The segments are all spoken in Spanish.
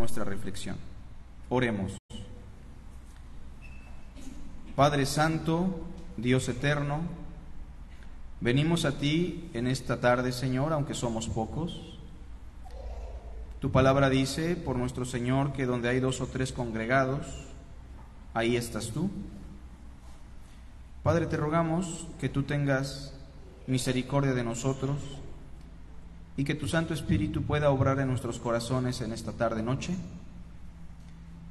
nuestra reflexión. Oremos. Padre Santo, Dios eterno, venimos a ti en esta tarde, Señor, aunque somos pocos. Tu palabra dice, por nuestro Señor, que donde hay 2 o 3 congregados, ahí estás tú. Padre, te rogamos que tú tengas misericordia de nosotros y que tu Santo Espíritu pueda obrar en nuestros corazones en esta tarde-noche.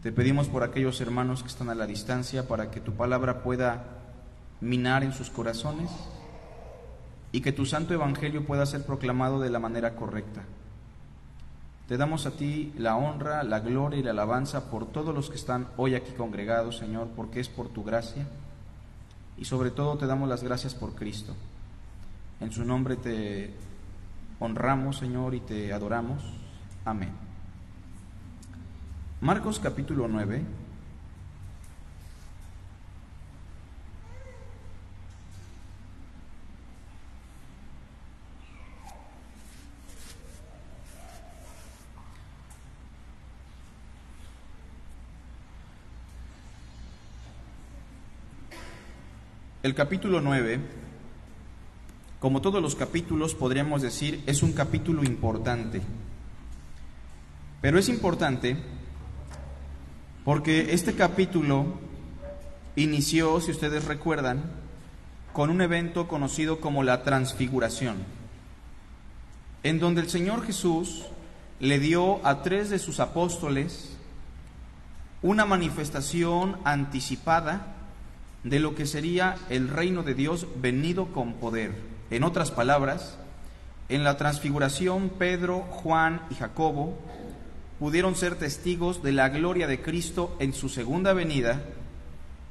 Te pedimos por aquellos hermanos que están a la distancia para que tu palabra pueda minar en sus corazones y que tu Santo Evangelio pueda ser proclamado de la manera correcta. Te damos a ti la honra, la gloria y la alabanza por todos los que están hoy aquí congregados, Señor, porque es por tu gracia y sobre todo te damos las gracias por Cristo. En su nombre te honramos, Señor, y te adoramos. Amén. Marcos capítulo 9. El capítulo 9, como todos los capítulos, podríamos decir, es un capítulo importante. Pero es importante porque este capítulo inició, si ustedes recuerdan, con un evento conocido como la Transfiguración, en donde el Señor Jesús le dio a 3 de sus apóstoles una manifestación anticipada de lo que sería el reino de Dios venido con poder. En otras palabras, en la Transfiguración, Pedro, Juan y Jacobo pudieron ser testigos de la gloria de Cristo en su segunda venida,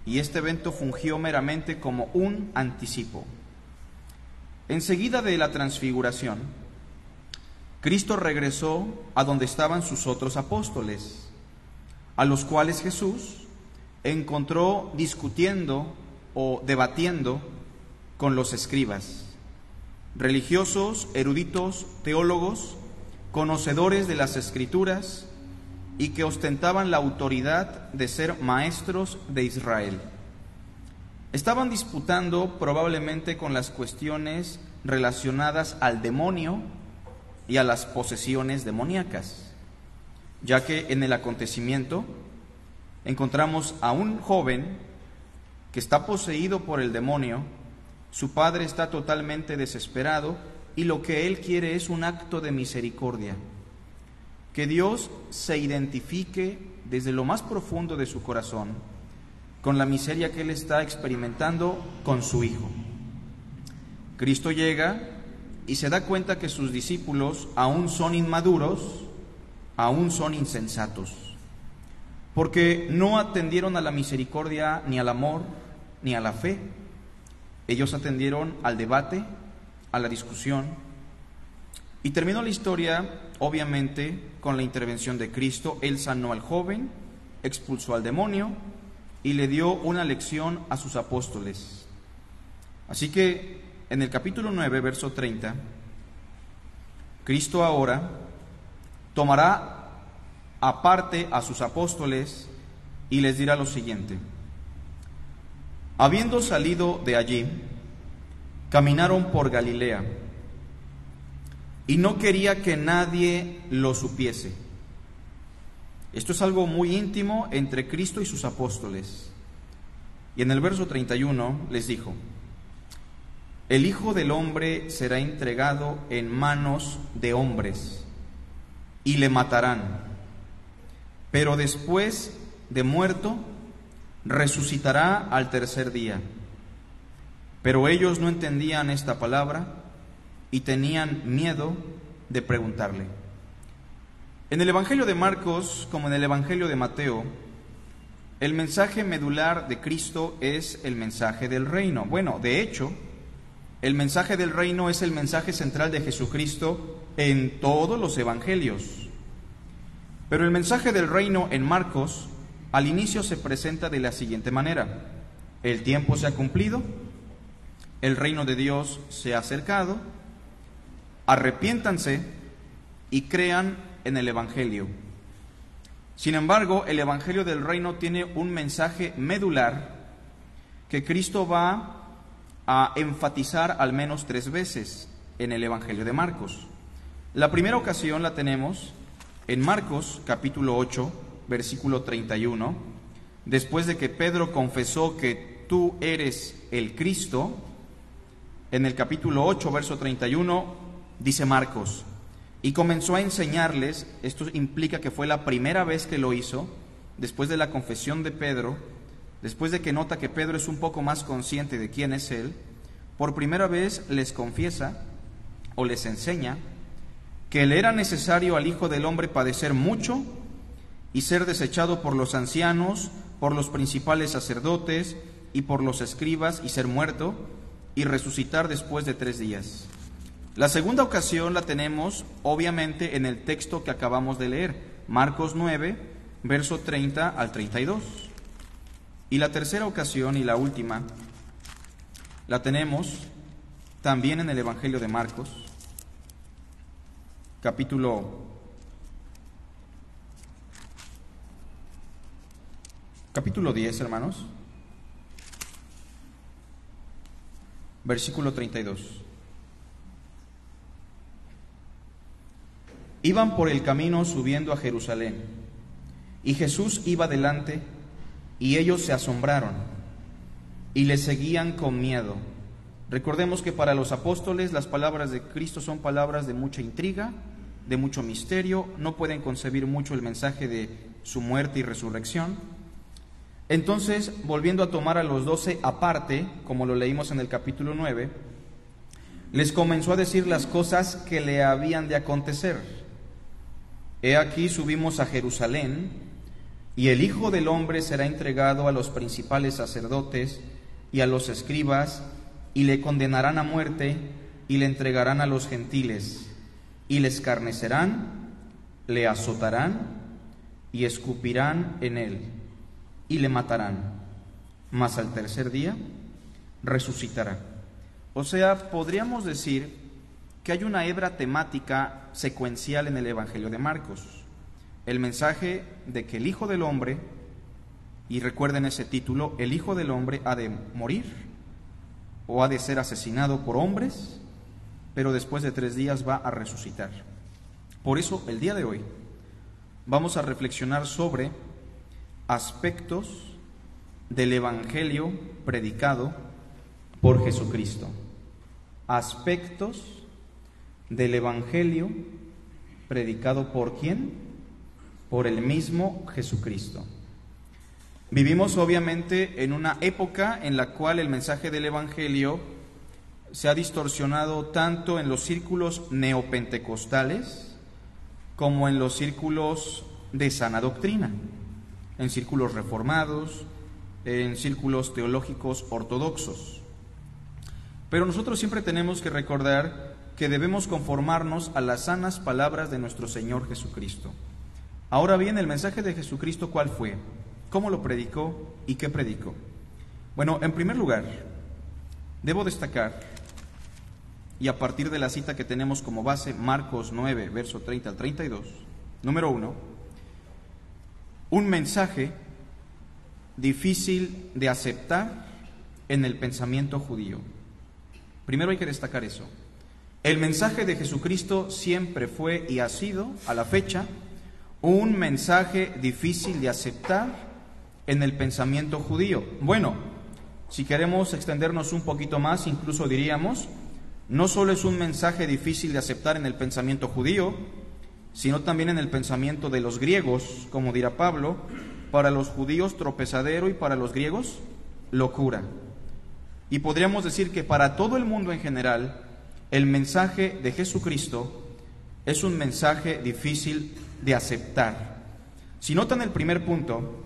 y este evento fungió meramente como un anticipo. Enseguida de la Transfiguración, Cristo regresó a donde estaban sus otros apóstoles, a los cuales Jesús encontró discutiendo o debatiendo con los escribas, religiosos, eruditos, teólogos, conocedores de las Escrituras y que ostentaban la autoridad de ser maestros de Israel. Estaban disputando probablemente con las cuestiones relacionadas al demonio y a las posesiones demoníacas, ya que en el acontecimiento encontramos a un joven que está poseído por el demonio, su padre está totalmente desesperado y lo que él quiere es un acto de misericordia, que Dios se identifique desde lo más profundo de su corazón con la miseria que él está experimentando con su hijo. Cristo llega y se da cuenta que sus discípulos aún son inmaduros, aún son insensatos, porque no atendieron a la misericordia, ni al amor, ni a la fe. Ellos atendieron al debate, a la discusión, y terminó la historia, obviamente, con la intervención de Cristo. Él sanó al joven, expulsó al demonio y le dio una lección a sus apóstoles. Así que en el capítulo 9, verso 30, Cristo ahora tomará aparte a sus apóstoles y les dirá lo siguiente: habiendo salido de allí, caminaron por Galilea, y no quería que nadie lo supiese. Esto es algo muy íntimo entre Cristo y sus apóstoles. Y en el verso 31 les dijo: el Hijo del Hombre será entregado en manos de hombres, y le matarán, pero después de muerto, resucitará al tercer día. Pero ellos no entendían esta palabra y tenían miedo de preguntarle. En el Evangelio de Marcos, como en el Evangelio de Mateo, el mensaje medular de Cristo es el mensaje del reino. Bueno, de hecho, el mensaje del reino es el mensaje central de Jesucristo en todos los evangelios. Pero el mensaje del reino en Marcos, al inicio se presenta de la siguiente manera: el tiempo se ha cumplido, el reino de Dios se ha acercado, arrepiéntanse y crean en el Evangelio. Sin embargo, el Evangelio del Reino tiene un mensaje medular que Cristo va a enfatizar al menos 3 veces en el Evangelio de Marcos. La primera ocasión la tenemos en Marcos capítulo 8, versículo 31, después de que Pedro confesó que tú eres el Cristo. En el capítulo 8, verso 31, dice Marcos: y comenzó a enseñarles. Esto implica que fue la primera vez que lo hizo, después de la confesión de Pedro, después de que nota que Pedro es un poco más consciente de quién es él. Por primera vez les confiesa o les enseña que le era necesario al Hijo del Hombre padecer mucho y ser desechado por los ancianos, por los principales sacerdotes y por los escribas, y ser muerto y resucitar después de 3 días. La segunda ocasión la tenemos obviamente en el texto que acabamos de leer, Marcos 9, verso 30 al 32. Y la tercera ocasión y la última la tenemos también en el Evangelio de Marcos, capítulo 10, hermanos, versículo 32. Iban por el camino subiendo a Jerusalén, y Jesús iba delante, y ellos se asombraron, y le seguían con miedo. Recordemos que para los apóstoles las palabras de Cristo son palabras de mucha intriga, de mucho misterio, no pueden concebir mucho el mensaje de su muerte y resurrección. Entonces, volviendo a tomar a los 12 aparte, como lo leímos en el capítulo 9, les comenzó a decir las cosas que le habían de acontecer. He aquí subimos a Jerusalén, y el Hijo del Hombre será entregado a los principales sacerdotes y a los escribas, y le condenarán a muerte, y le entregarán a los gentiles, y le escarnecerán, le azotarán, y escupirán en él, y le matarán, mas al tercer día resucitará. O sea, podríamos decir que hay una hebra temática secuencial en el Evangelio de Marcos. El mensaje de que el Hijo del Hombre, y recuerden ese título, el Hijo del Hombre ha de morir o ha de ser asesinado por hombres, pero después de 3 días va a resucitar. Por eso, el día de hoy vamos a reflexionar sobre aspectos del Evangelio predicado por Jesucristo. Aspectos del Evangelio predicado ¿por quién? Por el mismo Jesucristo. Vivimos obviamente en una época en la cual el mensaje del Evangelio se ha distorsionado tanto en los círculos neopentecostales como en los círculos de sana doctrina, en círculos reformados, en círculos teológicos ortodoxos. Pero nosotros siempre tenemos que recordar que debemos conformarnos a las sanas palabras de nuestro Señor Jesucristo. Ahora bien, el mensaje de Jesucristo, ¿cuál fue? ¿Cómo lo predicó y qué predicó? Bueno, en primer lugar, debo destacar, y a partir de la cita que tenemos como base, Marcos 9, verso 30 al 32, número 1, un mensaje difícil de aceptar en el pensamiento judío. Primero hay que destacar eso. El mensaje de Jesucristo siempre fue y ha sido, a la fecha, un mensaje difícil de aceptar en el pensamiento judío. Bueno, si queremos extendernos un poquito más, incluso diríamos, no solo es un mensaje difícil de aceptar en el pensamiento judío, sino también en el pensamiento de los griegos, como dirá Pablo, para los judíos tropezadero y para los griegos locura. Y podríamos decir que para todo el mundo en general, el mensaje de Jesucristo es un mensaje difícil de aceptar. Si notan el primer punto,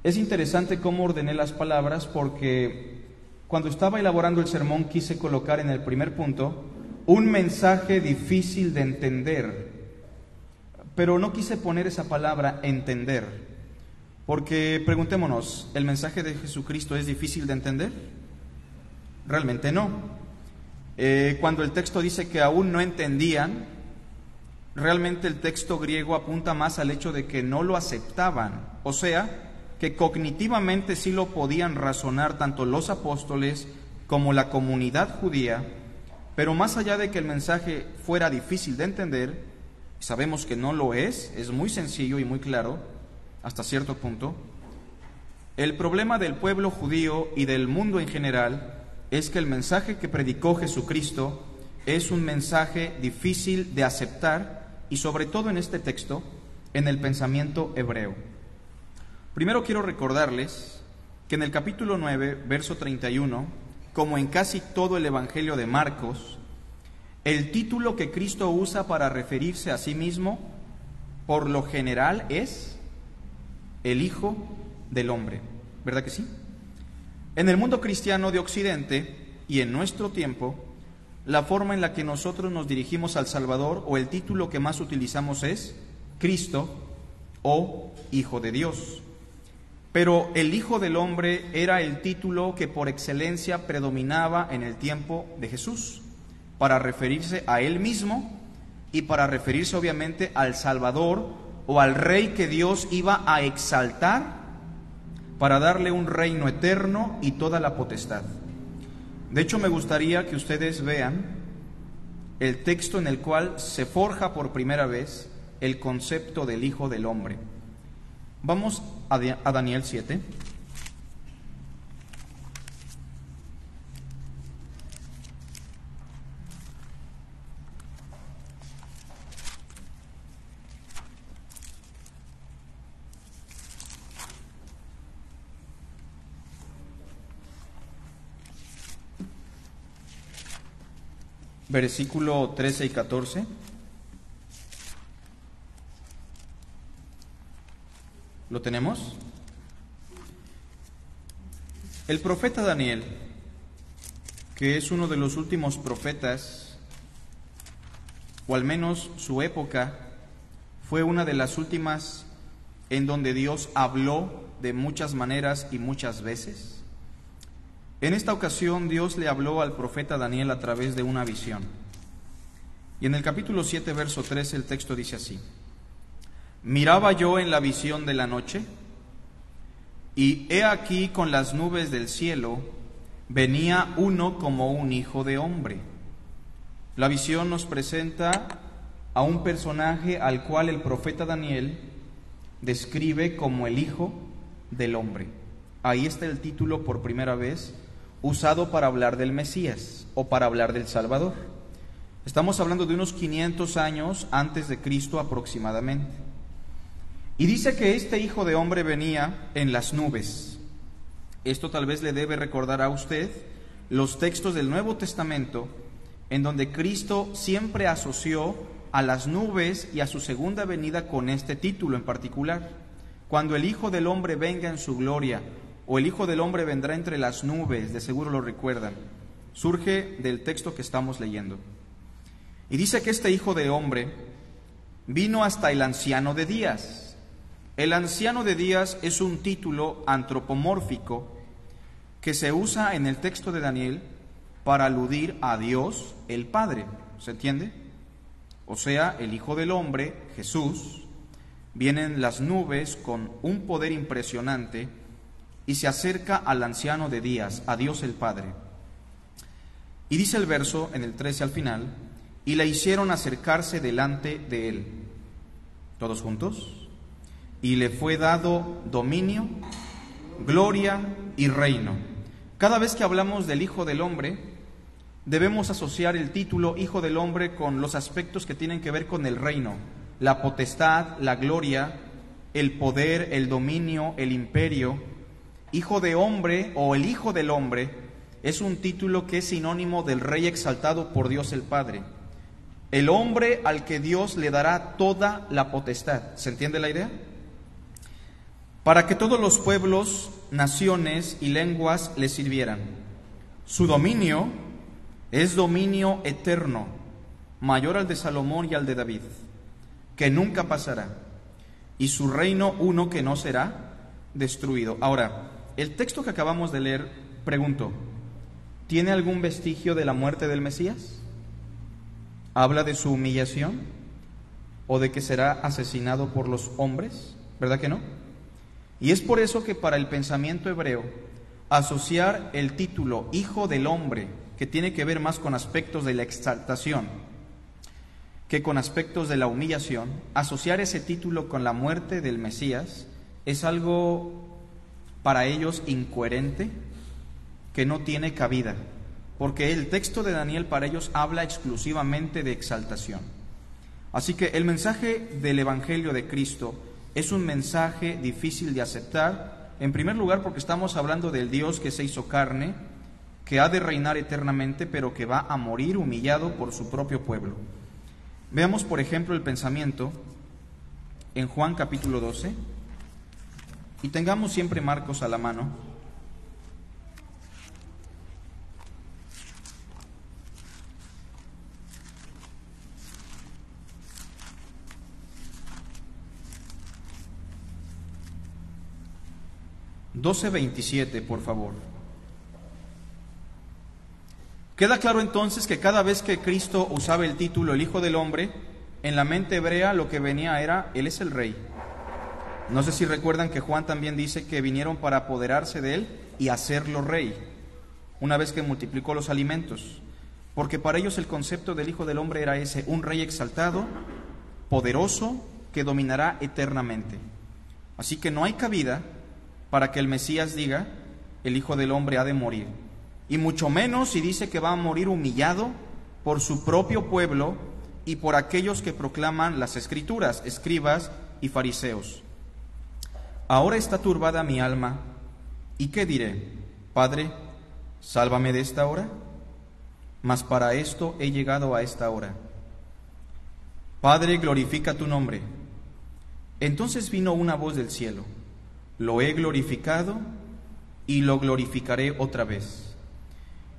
es interesante cómo ordené las palabras, porque cuando estaba elaborando el sermón quise colocar en el primer punto un mensaje difícil de entender, pero no quise poner esa palabra entender, porque preguntémonos, ¿el mensaje de Jesucristo es difícil de entender? Realmente no. Cuando el texto dice que aún no entendían, realmente el texto griego apunta más al hecho de que no lo aceptaban, o sea, que cognitivamente sí lo podían razonar tanto los apóstoles como la comunidad judía, pero más allá de que el mensaje fuera difícil de entender, sabemos que no lo es muy sencillo y muy claro hasta cierto punto. El problema del pueblo judío y del mundo en general es que el mensaje que predicó Jesucristo es un mensaje difícil de aceptar, y sobre todo en este texto, en el pensamiento hebreo. Primero quiero recordarles que en el capítulo 9, verso 31, como en casi todo el Evangelio de Marcos, el título que Cristo usa para referirse a sí mismo, por lo general, es el Hijo del Hombre. ¿Verdad que sí? En el mundo cristiano de Occidente y en nuestro tiempo, la forma en la que nosotros nos dirigimos al Salvador, o el título que más utilizamos, es Cristo o Hijo de Dios. Pero el Hijo del Hombre era el título que por excelencia predominaba en el tiempo de Jesús, para referirse a Él mismo y para referirse obviamente al Salvador o al Rey que Dios iba a exaltar para darle un reino eterno y toda la potestad. De hecho, me gustaría que ustedes vean el texto en el cual se forja por primera vez el concepto del Hijo del Hombre. Vamos a Daniel 7. Versículo 13 y 14. ¿Lo tenemos? El profeta Daniel, que es uno de los últimos profetas, o al menos su época, fue una de las últimas en donde Dios habló de muchas maneras y muchas veces. En esta ocasión Dios le habló al profeta Daniel a través de una visión. Y en el capítulo 7, verso 13, el texto dice así: Miraba yo en la visión de la noche, y he aquí con las nubes del cielo venía uno como un hijo de hombre. La visión nos presenta a un personaje al cual el profeta Daniel describe como el Hijo del Hombre. Ahí está el título por primera vez usado para hablar del Mesías o para hablar del Salvador. Estamos hablando de unos 500 años antes de Cristo aproximadamente. Y dice que este Hijo de Hombre venía en las nubes. Esto tal vez le debe recordar a usted los textos del Nuevo Testamento, en donde Cristo siempre asoció a las nubes y a su segunda venida con este título en particular. Cuando el Hijo del Hombre venga en su gloria, o el Hijo del Hombre vendrá entre las nubes, de seguro lo recuerdan, surge del texto que estamos leyendo. Y dice que este Hijo de Hombre vino hasta el anciano de días. El anciano de días es un título antropomórfico que se usa en el texto de Daniel para aludir a Dios el Padre. ¿Se entiende? O sea, el Hijo del Hombre, Jesús, viene en las nubes con un poder impresionante y se acerca al anciano de días, a Dios el Padre. Y dice el verso, en el 13 al final, y le hicieron acercarse delante de él. ¿Todos juntos? Y le fue dado dominio, gloria y reino. Cada vez que hablamos del Hijo del Hombre, debemos asociar el título Hijo del Hombre con los aspectos que tienen que ver con el reino, la potestad, la gloria, el poder, el dominio, el imperio. Hijo de Hombre o el Hijo del Hombre es un título que es sinónimo del Rey exaltado por Dios el Padre. El hombre al que Dios le dará toda la potestad. ¿Se entiende la idea? Para que todos los pueblos, naciones y lenguas le sirvieran. Su dominio es dominio eterno, mayor al de Salomón y al de David, que nunca pasará, y su reino uno que no será destruido. Ahora, el texto que acabamos de leer, pregunto, ¿tiene algún vestigio de la muerte del Mesías? ¿Habla de su humillación? o de que será asesinado por los hombres? ¿Verdad que no? Y es por eso que para el pensamiento hebreo, asociar el título Hijo del Hombre, que tiene que ver más con aspectos de la exaltación que con aspectos de la humillación, asociar ese título con la muerte del Mesías es algo para ellos incoherente, que no tiene cabida, porque el texto de Daniel para ellos habla exclusivamente de exaltación. Así que el mensaje del Evangelio de Cristo es un mensaje difícil de aceptar, en primer lugar porque estamos hablando del Dios que se hizo carne, que ha de reinar eternamente, pero que va a morir humillado por su propio pueblo. Veamos, por ejemplo, el pensamiento en Juan capítulo 12, y tengamos siempre Marcos a la mano. (12:27), por favor. Queda claro entonces que cada vez que Cristo usaba el título el Hijo del Hombre, en la mente hebrea lo que venía era, Él es el Rey. No sé si recuerdan que Juan también dice que vinieron para apoderarse de Él y hacerlo Rey, una vez que multiplicó los alimentos, porque para ellos el concepto del Hijo del Hombre era ese, un Rey exaltado, poderoso, que dominará eternamente. Así que no hay cabida para que el Mesías diga, el Hijo del Hombre ha de morir. Y mucho menos si dice que va a morir humillado por su propio pueblo y por aquellos que proclaman las Escrituras, escribas y fariseos. Ahora está turbada mi alma, ¿y qué diré? Padre, sálvame de esta hora, mas para esto he llegado a esta hora. Padre, glorifica tu nombre. Entonces vino una voz del cielo, lo he glorificado y lo glorificaré otra vez.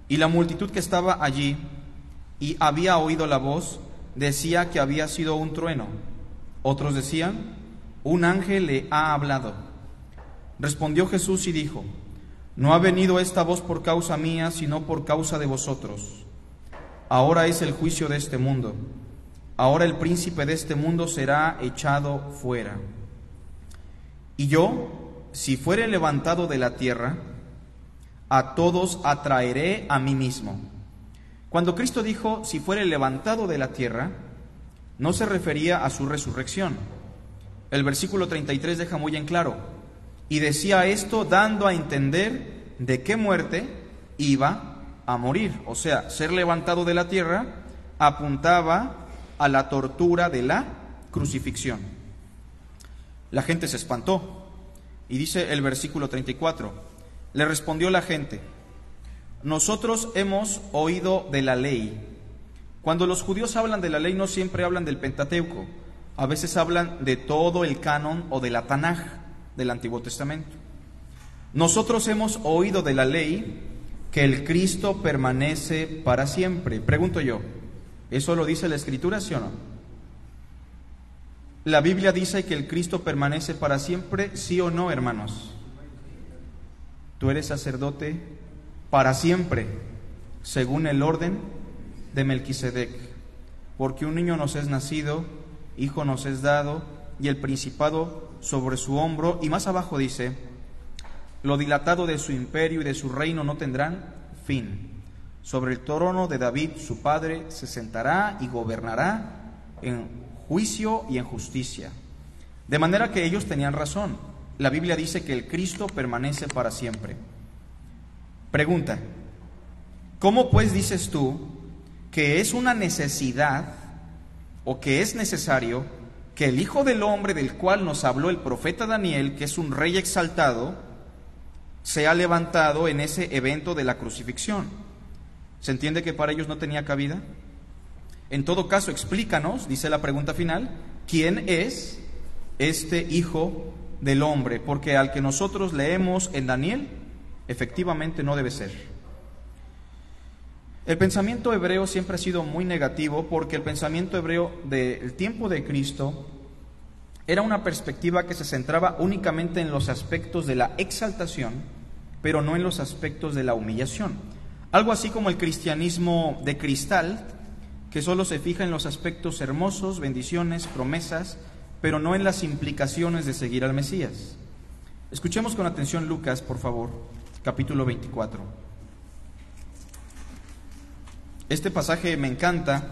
Y la multitud que estaba allí y había oído la voz, decía que había sido un trueno. Otros decían, un ángel le ha hablado. Respondió Jesús y dijo, no ha venido esta voz por causa mía, sino por causa de vosotros. Ahora es el juicio de este mundo. Ahora el príncipe de este mundo será echado fuera. Y yo, si fuere levantado de la tierra, a todos atraeré a mí mismo. Cuando Cristo dijo, si fuere levantado de la tierra, no se refería a su resurrección. El versículo 33 deja muy en claro, y decía esto dando a entender de qué muerte iba a morir. O sea, ser levantado de la tierra apuntaba a la tortura de la crucifixión. La gente se espantó, y dice el versículo 34, le respondió la gente, nosotros hemos oído de la ley. Cuando los judíos hablan de la ley no siempre hablan del Pentateuco, a veces hablan de todo el canon o de la Tanaj del Antiguo Testamento. Nosotros hemos oído de la ley que el Cristo permanece para siempre. Pregunto yo, ¿eso lo dice la Escritura, sí o no? ¿La Biblia dice que el Cristo permanece para siempre, sí o no, hermanos? Tú eres sacerdote para siempre, según el orden de Melquisedec, porque un niño nos es nacido, hijo nos es dado, y el principado sobre su hombro. Y más abajo dice, lo dilatado de su imperio y de su reino no tendrán fin. Sobre el trono de David, su padre, se sentará y gobernará en juicio y en justicia. De manera que ellos tenían razón. La Biblia dice que el Cristo permanece para siempre. Pregunta, ¿cómo pues dices tú que es una necesidad o que es necesario que el Hijo del Hombre del cual nos habló el profeta Daniel, que es un rey exaltado, sea levantado en ese evento de la crucifixión? ¿Se entiende que para ellos no tenía cabida? En todo caso, explícanos, dice la pregunta final, ¿quién es este Hijo del Hombre? Porque al que nosotros leemos en Daniel, efectivamente no debe ser. El pensamiento hebreo siempre ha sido muy negativo, porque el pensamiento hebreo del tiempo de Cristo era una perspectiva que se centraba únicamente en los aspectos de la exaltación, pero no en los aspectos de la humillación. Algo así como el cristianismo de cristal, que solo se fija en los aspectos hermosos, bendiciones, promesas, pero no en las implicaciones de seguir al Mesías. Escuchemos con atención Lucas, por favor, capítulo 24. Este pasaje me encanta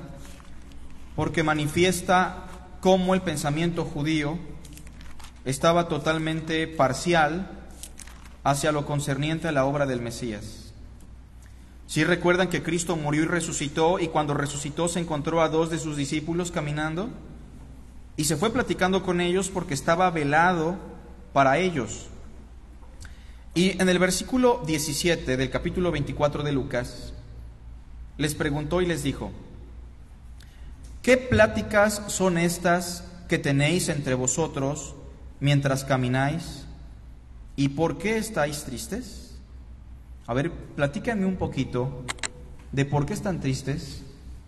porque manifiesta cómo el pensamiento judío estaba totalmente parcial hacia lo concerniente a la obra del Mesías. ¿Sí recuerdan que Cristo murió y resucitó, y cuando resucitó se encontró a 2 de sus discípulos caminando? Y se fue platicando con ellos porque estaba velado para ellos. Y en el versículo 17 del capítulo 24 de Lucas, les preguntó y les dijo: ¿qué pláticas son estas que tenéis entre vosotros mientras camináis? ¿Y por qué estáis tristes? A ver, platícanme un poquito de por qué están tristes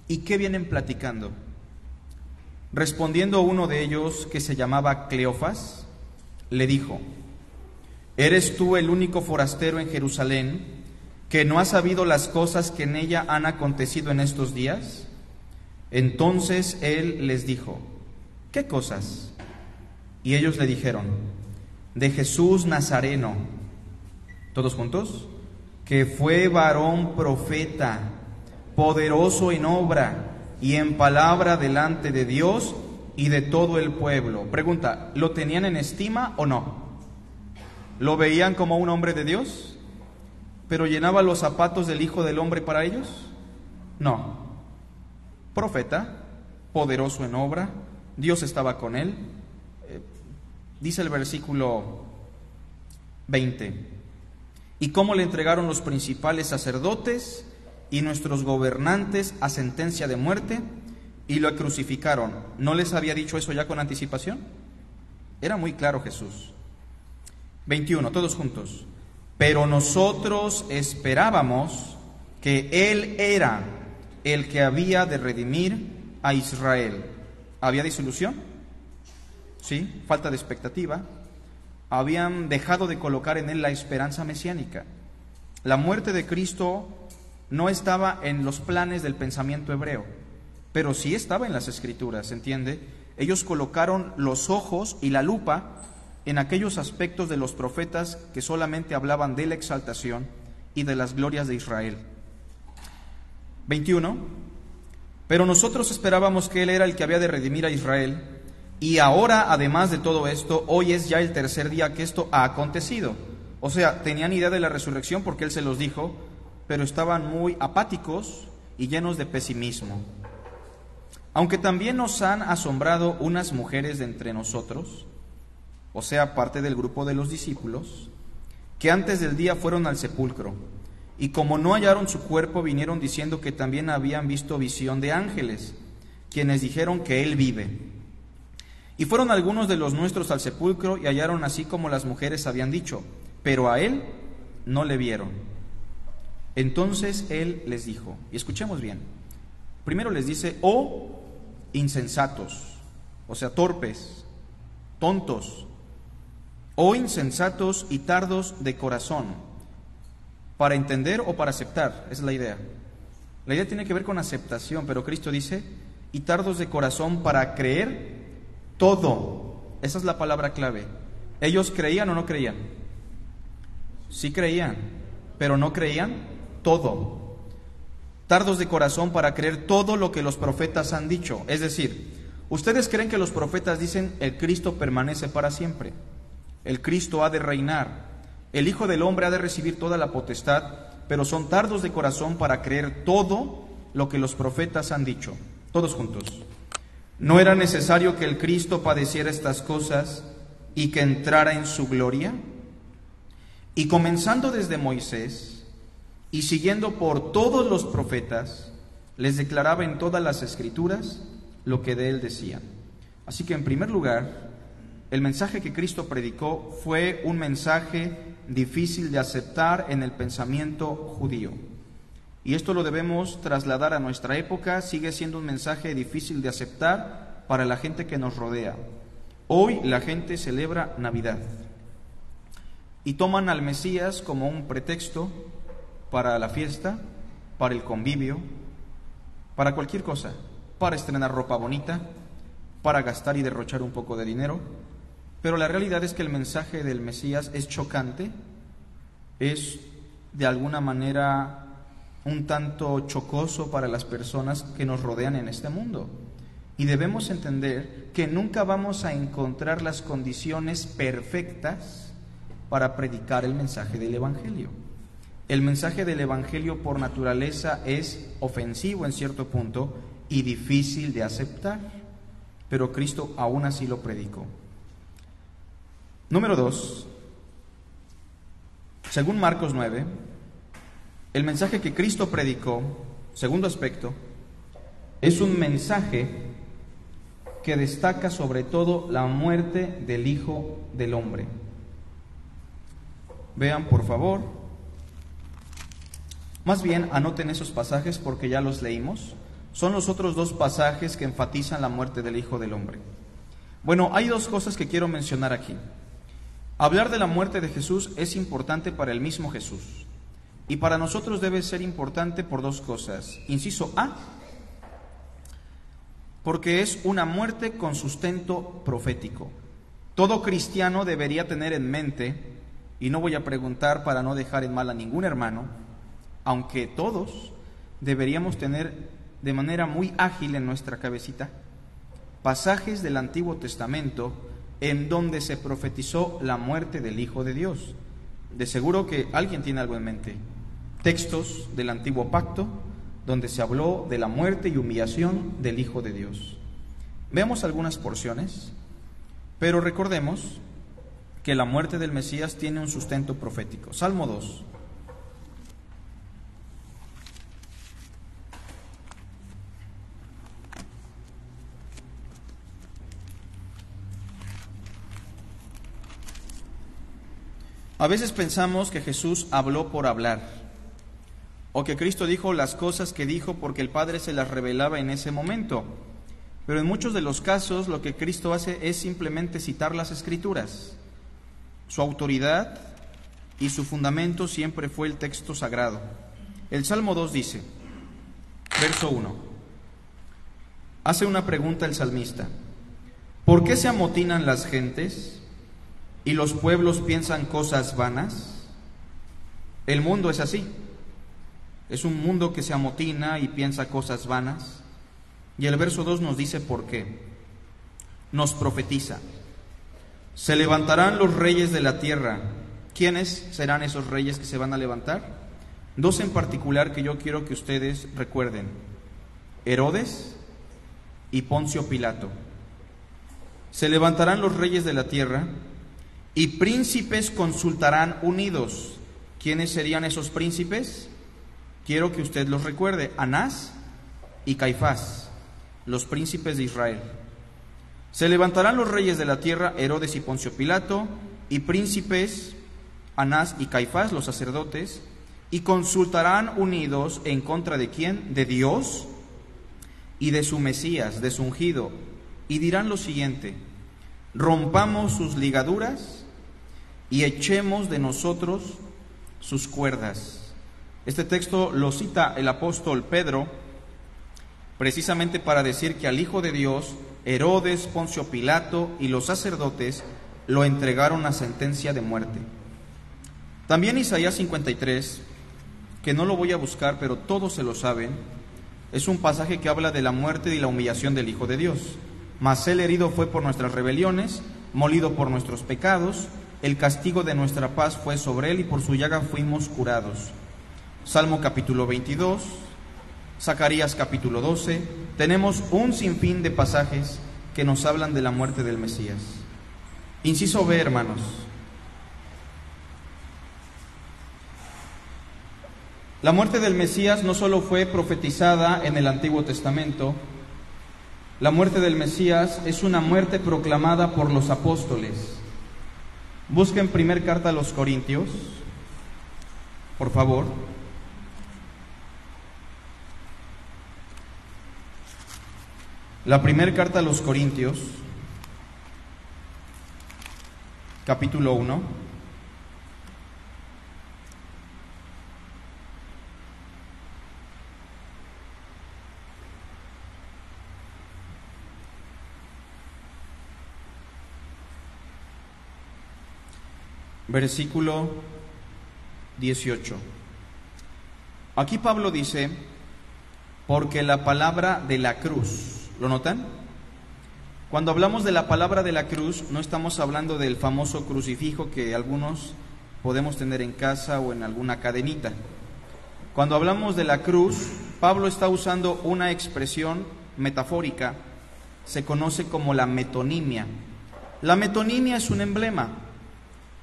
y qué vienen platicando. Respondiendo uno de ellos, que se llamaba Cleofas, le dijo: ¿eres tú el único forastero en Jerusalén que no ha sabido las cosas que en ella han acontecido en estos días? Entonces él les dijo: ¿qué cosas? Y ellos le dijeron: de Jesús Nazareno. ¿Todos juntos? Que fue varón profeta, poderoso en obra y en palabra delante de Dios y de todo el pueblo. Pregunta, ¿lo tenían en estima o no? ¿Lo veían como un hombre de Dios? ¿Pero llenaba los zapatos del Hijo del Hombre para ellos? No. Profeta, poderoso en obra, Dios estaba con él. Dice el versículo 20: ¿y cómo le entregaron los principales sacerdotes y nuestros gobernantes a sentencia de muerte y lo crucificaron? ¿No les había dicho eso ya con anticipación? Era muy claro Jesús. 21, todos juntos. Pero nosotros esperábamos que Él era el que había de redimir a Israel. ¿Había disolución? Sí, falta de expectativa. Habían dejado de colocar en Él la esperanza mesiánica. La muerte de Cristo no estaba en los planes del pensamiento hebreo, pero sí estaba en las Escrituras, ¿entiende? Ellos colocaron los ojos y la lupa en aquellos aspectos de los profetas que solamente hablaban de la exaltación y de las glorias de Israel. 21. Pero nosotros esperábamos que Él era el que había de redimir a Israel, y ahora, además de todo esto, hoy es ya el tercer día que esto ha acontecido. O sea, tenían idea de la resurrección porque Él se los dijo, pero estaban muy apáticos y llenos de pesimismo. Aunque también nos han asombrado unas mujeres de entre nosotros, o sea, parte del grupo de los discípulos, que antes del día fueron al sepulcro, y como no hallaron su cuerpo, vinieron diciendo que también habían visto visión de ángeles, quienes dijeron que Él vive. Y fueron algunos de los nuestros al sepulcro y hallaron así como las mujeres habían dicho, pero a Él no le vieron. Entonces Él les dijo, y escuchemos bien, primero les dice: oh insensatos, o sea, torpes, tontos, oh insensatos y tardos de corazón, para entender o para aceptar, esa es la idea. La idea tiene que ver con aceptación, pero Cristo dice: y tardos de corazón para creer todo. Esa es la palabra clave. ¿Ellos creían o no creían? Sí creían, pero no creían todo. Tardos de corazón para creer todo lo que los profetas han dicho. Es decir, ¿ustedes creen que los profetas dicen el Cristo permanece para siempre? El Cristo ha de reinar. El Hijo del Hombre ha de recibir toda la potestad, pero son tardos de corazón para creer todo lo que los profetas han dicho. Todos juntos. ¿No era necesario que el Cristo padeciera estas cosas y que entrara en su gloria? Y comenzando desde Moisés y siguiendo por todos los profetas, les declaraba en todas las Escrituras lo que de él decían. Así que en primer lugar, el mensaje que Cristo predicó fue un mensaje difícil de aceptar en el pensamiento judío. Y esto lo debemos trasladar a nuestra época. Sigue siendo un mensaje difícil de aceptar para la gente que nos rodea. Hoy la gente celebra Navidad y toman al Mesías como un pretexto para la fiesta, para el convivio, para cualquier cosa, para estrenar ropa bonita, para gastar y derrochar un poco de dinero, pero la realidad es que el mensaje del Mesías es chocante, es de alguna manera un tanto chocoso para las personas que nos rodean en este mundo. Y debemos entender que nunca vamos a encontrar las condiciones perfectas para predicar el mensaje del Evangelio. El mensaje del Evangelio por naturaleza es ofensivo en cierto punto y difícil de aceptar, pero Cristo aún así lo predicó. Número 2, según Marcos 9, el mensaje que Cristo predicó, segundo aspecto, es un mensaje que destaca sobre todo la muerte del Hijo del Hombre. Vean, por favor, más bien anoten esos pasajes porque ya los leímos. Son los otros dos pasajes que enfatizan la muerte del Hijo del Hombre. Bueno, hay dos cosas que quiero mencionar aquí. Hablar de la muerte de Jesús es importante para el mismo Jesús. Y para nosotros debe ser importante por dos cosas. Inciso A, porque es una muerte con sustento profético. Todo cristiano debería tener en mente, y no voy a preguntar para no dejar en mal a ningún hermano, aunque todos deberíamos tener de manera muy ágil en nuestra cabecita pasajes del Antiguo Testamento en donde se profetizó la muerte del Hijo de Dios. De seguro que alguien tiene algo en mente. Textos del Antiguo Pacto donde se habló de la muerte y humillación del Hijo de Dios. Veamos algunas porciones, pero recordemos que la muerte del Mesías tiene un sustento profético. Salmo 2. A veces pensamos que Jesús habló por hablar, o que Cristo dijo las cosas que dijo porque el Padre se las revelaba en ese momento. Pero en muchos de los casos lo que Cristo hace es simplemente citar las Escrituras. Su autoridad y su fundamento siempre fue el texto sagrado. El Salmo 2 dice, verso 1, hace una pregunta el salmista: ¿por qué se amotinan las gentes y los pueblos piensan cosas vanas? El mundo es así. Es un mundo que se amotina y piensa cosas vanas. Y el verso 2 nos dice por qué. Nos profetiza: se levantarán los reyes de la tierra. ¿Quiénes serán esos reyes que se van a levantar? Dos en particular que yo quiero que ustedes recuerden: Herodes y Poncio Pilato. Se levantarán los reyes de la tierra y príncipes consultarán unidos. ¿Quiénes serían esos príncipes? Quiero que usted los recuerde: Anás y Caifás, los príncipes de Israel. Se levantarán los reyes de la tierra, Herodes y Poncio Pilato, y príncipes, Anás y Caifás, los sacerdotes, y consultarán unidos en contra de ¿quién? De Dios y de su Mesías, de su ungido, y dirán lo siguiente: rompamos sus ligaduras y echemos de nosotros sus cuerdas. Este texto lo cita el apóstol Pedro precisamente para decir que al Hijo de Dios, Herodes, Poncio Pilato y los sacerdotes lo entregaron a sentencia de muerte. También Isaías 53, que no lo voy a buscar, pero todos se lo saben, es un pasaje que habla de la muerte y la humillación del Hijo de Dios. Mas él herido fue por nuestras rebeliones, molido por nuestros pecados, el castigo de nuestra paz fue sobre él y por su llaga fuimos curados. Salmo capítulo 22, Zacarías capítulo 12, tenemos un sinfín de pasajes que nos hablan de la muerte del Mesías. Inciso B, hermanos. La muerte del Mesías no solo fue profetizada en el Antiguo Testamento, la muerte del Mesías es una muerte proclamada por los apóstoles. Busquen primer carta a los Corintios, por favor. La primera carta a los Corintios, capítulo 1. versículo 18. Aquí Pablo dice, porque la palabra de la cruz, ¿lo notan? Cuando hablamos de la palabra de la cruz, no estamos hablando del famoso crucifijo que algunos podemos tener en casa o en alguna cadenita. Cuando hablamos de la cruz, Pablo está usando una expresión metafórica, se conoce como la metonimia. La metonimia es un emblema.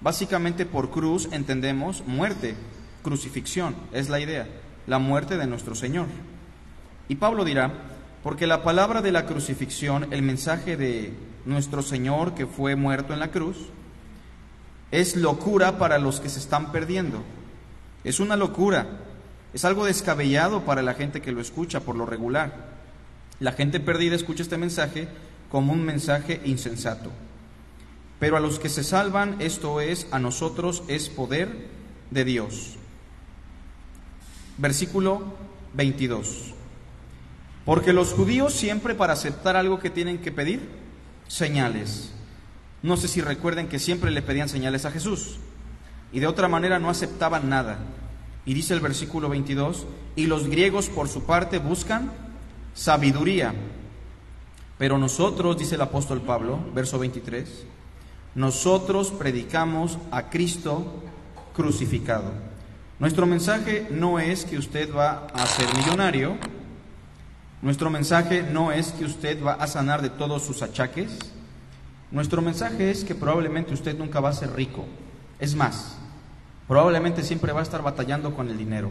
Básicamente por cruz entendemos muerte, crucifixión, es la idea, la muerte de nuestro Señor. Y Pablo dirá, porque la palabra de la crucifixión, el mensaje de nuestro Señor que fue muerto en la cruz, es locura para los que se están perdiendo. Es una locura, es algo descabellado para la gente que lo escucha por lo regular. La gente perdida escucha este mensaje como un mensaje insensato. Pero a los que se salvan, esto es, a nosotros, es poder de Dios. Versículo 22. Porque los judíos siempre para aceptar algo que tienen que pedir, señales. No sé si recuerden que siempre le pedían señales a Jesús y de otra manera no aceptaban nada. Y dice el versículo 22, y los griegos por su parte buscan sabiduría. Pero nosotros, dice el apóstol Pablo, verso 23, nosotros predicamos a Cristo crucificado. Nuestro mensaje no es que usted va a ser millonario. Nuestro mensaje no es que usted va a sanar de todos sus achaques. Nuestro mensaje es que probablemente usted nunca va a ser rico. Es más, probablemente siempre va a estar batallando con el dinero.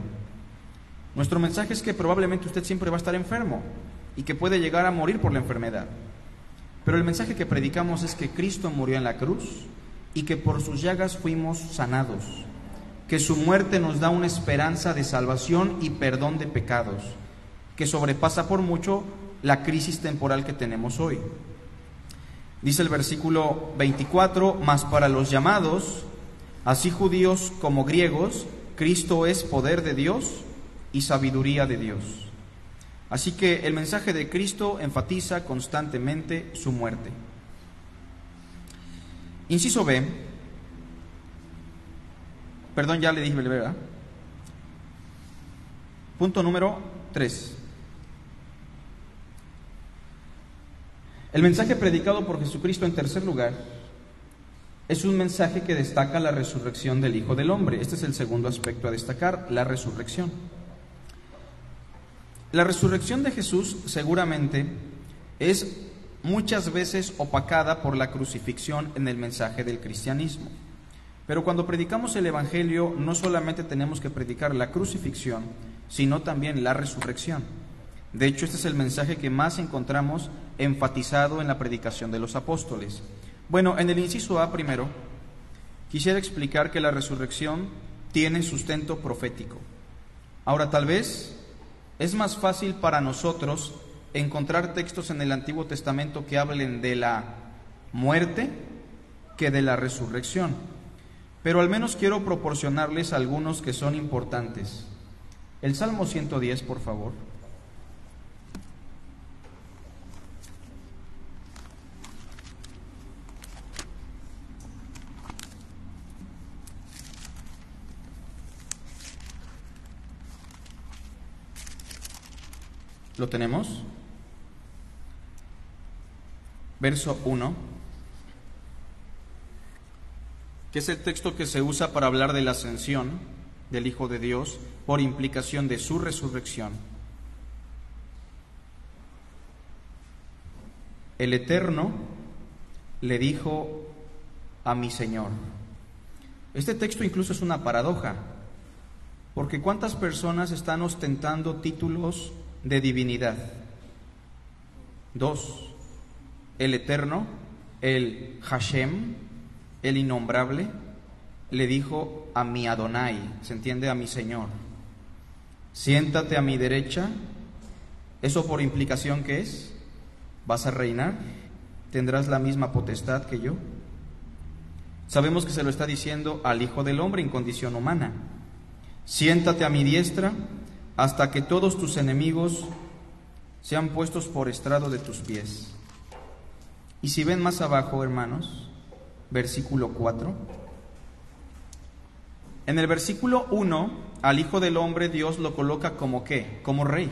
Nuestro mensaje es que probablemente usted siempre va a estar enfermo y que puede llegar a morir por la enfermedad. Pero el mensaje que predicamos es que Cristo murió en la cruz y que por sus llagas fuimos sanados, que su muerte nos da una esperanza de salvación y perdón de pecados, que sobrepasa por mucho la crisis temporal que tenemos hoy. Dice el versículo 24, mas para los llamados, así judíos como griegos, Cristo es poder de Dios y sabiduría de Dios. Así que el mensaje de Cristo enfatiza constantemente su muerte. Inciso B, perdón, ya le dije, ¿verdad? Punto número 3. El mensaje predicado por Jesucristo en tercer lugar es un mensaje que destaca la resurrección del Hijo del Hombre. Este es el segundo aspecto a destacar, la resurrección. La resurrección de Jesús seguramente es muchas veces opacada por la crucifixión en el mensaje del cristianismo. Pero cuando predicamos el Evangelio no solamente tenemos que predicar la crucifixión, sino también la resurrección. De hecho, este es el mensaje que más encontramos enfatizado en la predicación de los apóstoles. Bueno, en el inciso A primero, quisiera explicar que la resurrección tiene sustento profético. Ahora, tal vez es más fácil para nosotros encontrar textos en el Antiguo Testamento que hablen de la muerte que de la resurrección. Pero al menos quiero proporcionarles algunos que son importantes. El Salmo 110, por favor. ¿Lo tenemos? Verso 1, que es el texto que se usa para hablar de la ascensión del Hijo de Dios por implicación de su resurrección. El Eterno le dijo a mi Señor. Este texto incluso es una paradoja, porque ¿cuántas personas están ostentando títulos de divinidad? 2. El Eterno, el Hashem, el Innombrable, le dijo a mi Adonai, se entiende, a mi Señor, siéntate a mi derecha. ¿Eso por implicación qué es? ¿Vas a reinar? ¿Tendrás la misma potestad que yo? Sabemos que se lo está diciendo al Hijo del Hombre en condición humana. Siéntate a mi diestra hasta que todos tus enemigos sean puestos por estrado de tus pies. Y si ven más abajo, hermanos, versículo 4, En el versículo 1, al Hijo del Hombre Dios lo coloca como ¿qué? Como rey.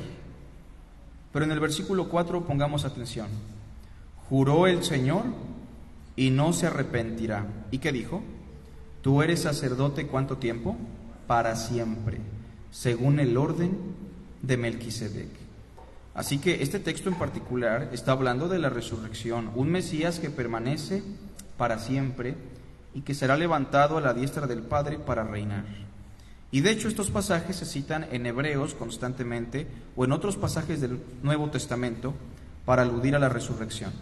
Pero en el versículo 4 pongamos atención. Juró el Señor y no se arrepentirá. ¿Y qué dijo? Tú eres sacerdote ¿cuánto tiempo? Para siempre, según el orden de Melquisedec. Así que este texto en particular está hablando de la resurrección, un Mesías que permanece para siempre y que será levantado a la diestra del Padre para reinar. Y de hecho estos pasajes se citan en Hebreos constantemente o en otros pasajes del Nuevo Testamento para aludir a la resurrección.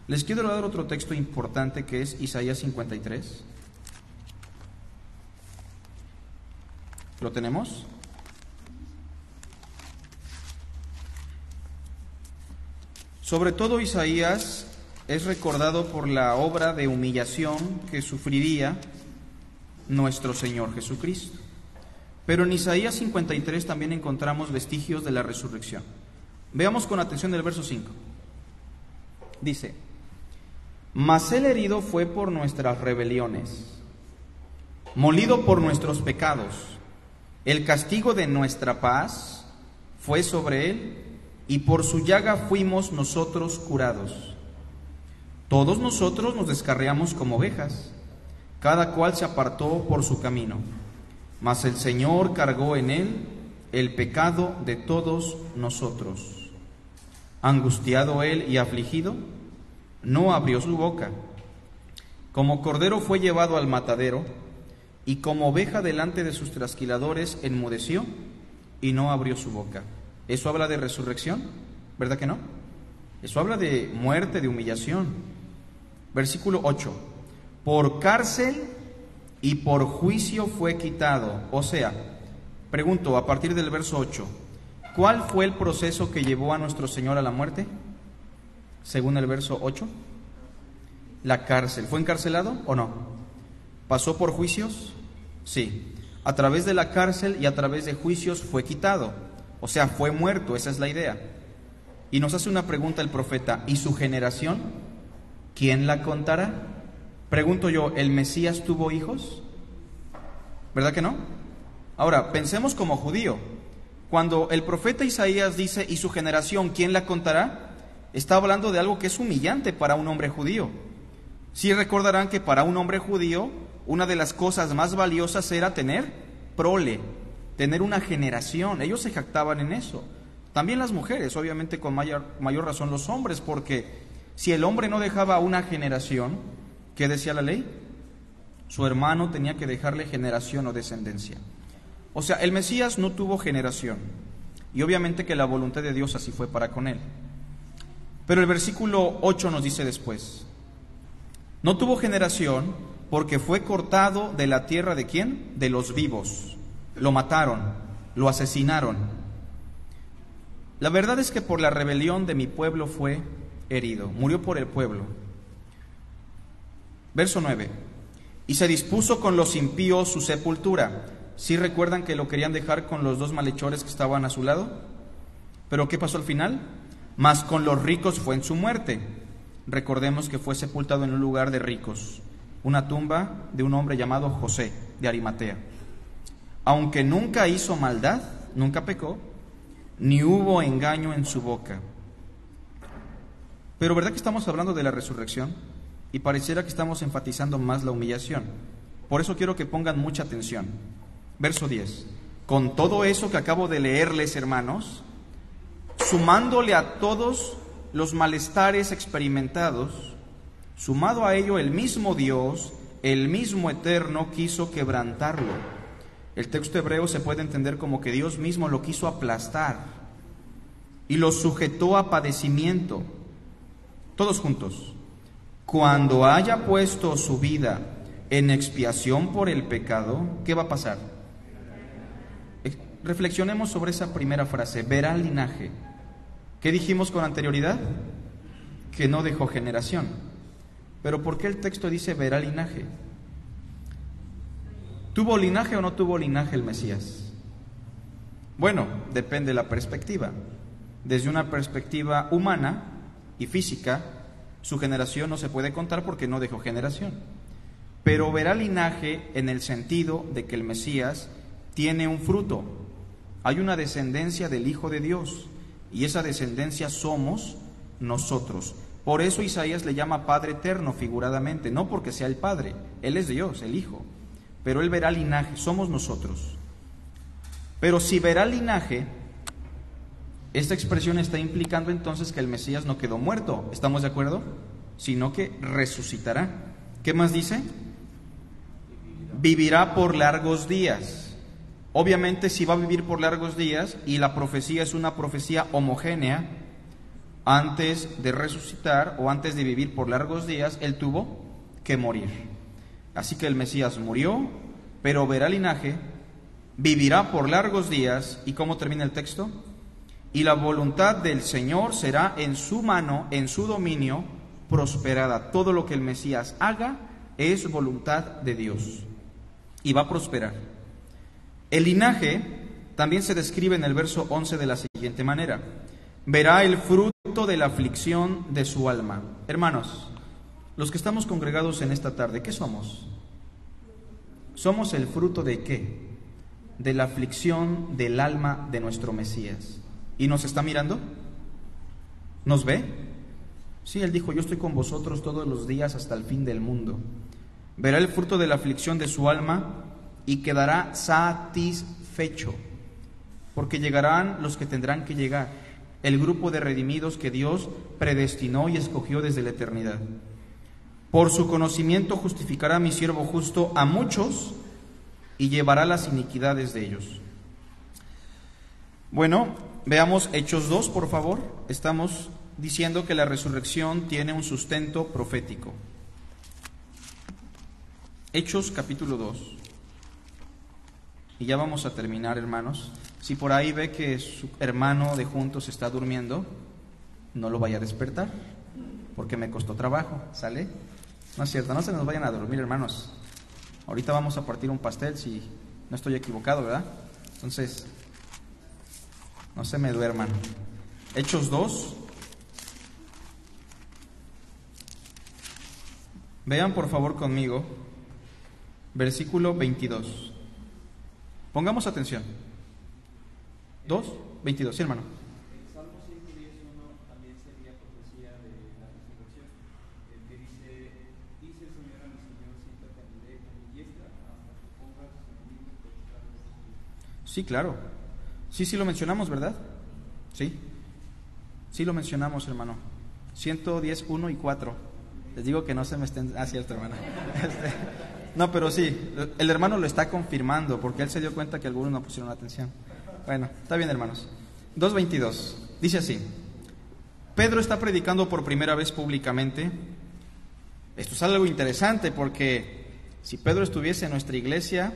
Les quiero dar otro texto importante que es Isaías 53. ¿Lo tenemos? Sobre todo Isaías es recordado por la obra de humillación que sufriría nuestro Señor Jesucristo. Pero en Isaías 53 también encontramos vestigios de la resurrección. Veamos con atención el verso 5. Dice: Mas el herido fue por nuestras rebeliones, molido por nuestros pecados. El castigo de nuestra paz fue sobre él, y por su llaga fuimos nosotros curados. Todos nosotros nos descarriamos como ovejas, cada cual se apartó por su camino. Mas el Señor cargó en él el pecado de todos nosotros. Angustiado él y afligido, no abrió su boca. Como cordero fue llevado al matadero, y como oveja delante de sus trasquiladores enmudeció y no abrió su boca. ¿Eso habla de resurrección? ¿Verdad que no? Eso habla de muerte, de humillación. Versículo 8. Por cárcel y por juicio fue quitado. O sea, pregunto a partir del verso 8, ¿cuál fue el proceso que llevó a nuestro Señor a la muerte? Según el verso 8, la cárcel. ¿Fue encarcelado o no? ¿Pasó por juicios? Sí. A través de la cárcel y a través de juicios fue quitado. O sea, fue muerto, esa es la idea. Y nos hace una pregunta el profeta: ¿y su generación? ¿Quién la contará? Pregunto yo, ¿el Mesías tuvo hijos? ¿Verdad que no? Ahora, pensemos como judío. Cuando el profeta Isaías dice, ¿y su generación quién la contará?, está hablando de algo que es humillante para un hombre judío. Sí recordarán que para un hombre judío, una de las cosas más valiosas era tener prole, tener una generación. Ellos se jactaban en eso. También las mujeres, obviamente con mayor razón los hombres, porque si el hombre no dejaba una generación, ¿qué decía la ley? Su hermano tenía que dejarle generación o descendencia. O sea, el Mesías no tuvo generación, y obviamente que la voluntad de Dios así fue para con él. Pero el versículo 8 nos dice después: no tuvo generación porque fue cortado de la tierra ¿de quién? De los vivos. Lo mataron, lo asesinaron. La verdad es que por la rebelión de mi pueblo fue herido, murió por el pueblo. Verso 9: y se dispuso con los impíos su sepultura. ¿Sí recuerdan que lo querían dejar con los dos malhechores que estaban a su lado? ¿Pero qué pasó al final? Mas con los ricos fue en su muerte. Recordemos que fue sepultado en un lugar de ricos, una tumba de un hombre llamado José de Arimatea. Aunque nunca hizo maldad, nunca pecó, ni hubo engaño en su boca. Pero ¿verdad que estamos hablando de la resurrección? Y pareciera que estamos enfatizando más la humillación. Por eso quiero que pongan mucha atención. Verso 10. Con todo eso que acabo de leerles, hermanos, sumándole a todos los malestares experimentados, sumado a ello el mismo Dios, el mismo Eterno, quiso quebrantarlo. El texto hebreo se puede entender como que Dios mismo lo quiso aplastar y lo sujetó a padecimiento. Todos juntos. Cuando haya puesto su vida en expiación por el pecado, ¿qué va a pasar? Reflexionemos sobre esa primera frase: verá linaje. ¿Qué dijimos con anterioridad? Que no dejó generación. Pero ¿por qué el texto dice verá linaje? ¿Tuvo linaje o no tuvo linaje el Mesías? Bueno, depende de la perspectiva. Desde una perspectiva humana y física, su generación no se puede contar porque no dejó generación. pero verá linaje en el sentido de que el Mesías tiene un fruto. Hay una descendencia del Hijo de Dios, y esa descendencia somos nosotros. Por eso Isaías le llama Padre eterno figuradamente, no porque sea el Padre, Él es Dios, el Hijo, pero Él verá linaje, somos nosotros. Pero si verá linaje, esta expresión está implicando entonces que el Mesías no quedó muerto, ¿estamos de acuerdo? Sino que resucitará. ¿Qué más dice? Vivirá por largos días. Obviamente, si va a vivir por largos días, y la profecía es una profecía homogénea, antes de resucitar o antes de vivir por largos días, Él tuvo que morir. Así que el Mesías murió, pero verá linaje, vivirá por largos días. ¿Y cómo termina el texto? Y la voluntad del Señor será en su mano, en su dominio, prosperada. Todo lo que el Mesías haga es voluntad de Dios y va a prosperar. El linaje también se describe en el verso 11 de la siguiente manera: verá el fruto de la aflicción de su alma. Hermanos, los que estamos congregados en esta tarde, ¿qué somos? ¿Somos el fruto de qué? De la aflicción del alma de nuestro Mesías. ¿Y nos está mirando? ¿Nos ve? Sí, Él dijo: yo estoy con vosotros todos los días hasta el fin del mundo. Verá el fruto de la aflicción de su alma y quedará satisfecho, porque llegarán los que tendrán que llegar, el grupo de redimidos que Dios predestinó y escogió desde la eternidad. Por su conocimiento justificará mi siervo justo a muchos y llevará las iniquidades de ellos. Bueno, veamos Hechos 2, por favor. Estamos diciendo que la resurrección tiene un sustento profético. Hechos capítulo 2. Y ya vamos a terminar, hermanos. Si por ahí ve que su hermano de juntos está durmiendo, no lo vaya a despertar, porque me costó trabajo, ¿sale? No es cierto, no se nos vayan a dormir, hermanos. Ahorita vamos a partir un pastel, si no estoy equivocado, ¿verdad? Entonces, no se me duerman. Hechos 2. Vean por favor conmigo, versículo 22. Pongamos atención. 2, 22, sí, hermano. El Salmo 111 también sería profecía de la resurrección, que dice el Señor a mi Señor, siéntate a mi derecha y diestra hasta que pongas tus enemigos por detrás de tus pies. Sí, claro. Sí lo mencionamos, ¿verdad? Sí lo mencionamos, hermano. 110, 1 y 4. Les digo que no se me estén... Ah, cierto, hermano. No, pero sí, el hermano lo está confirmando, porque él se dio cuenta que algunos no pusieron atención. Bueno, está bien, hermanos. 2:22, dice así: Pedro está predicando por primera vez públicamente. Esto es algo interesante, porque si Pedro estuviese en nuestra iglesia,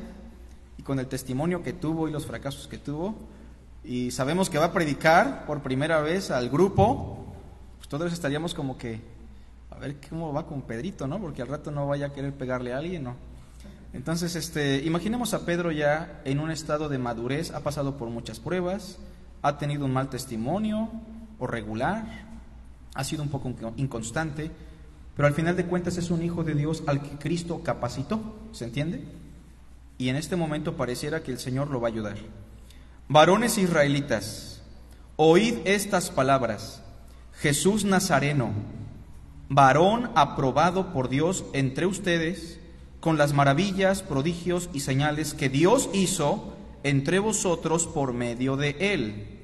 y con el testimonio que tuvo y los fracasos que tuvo, y sabemos que va a predicar por primera vez al grupo, pues todos estaríamos como que, a ver cómo va con Pedrito, ¿no? Porque al rato no vaya a querer pegarle a alguien, ¿no? Entonces, imaginemos a Pedro ya en un estado de madurez, ha pasado por muchas pruebas, ha tenido un mal testimonio o regular, ha sido un poco inconstante, pero al final de cuentas es un hijo de Dios al que Cristo capacitó, ¿se entiende? Y en este momento pareciera que el Señor lo va a ayudar. Varones israelitas, oíd estas palabras: Jesús Nazareno, varón aprobado por Dios entre ustedes, con las maravillas, prodigios y señales que Dios hizo entre vosotros por medio de él,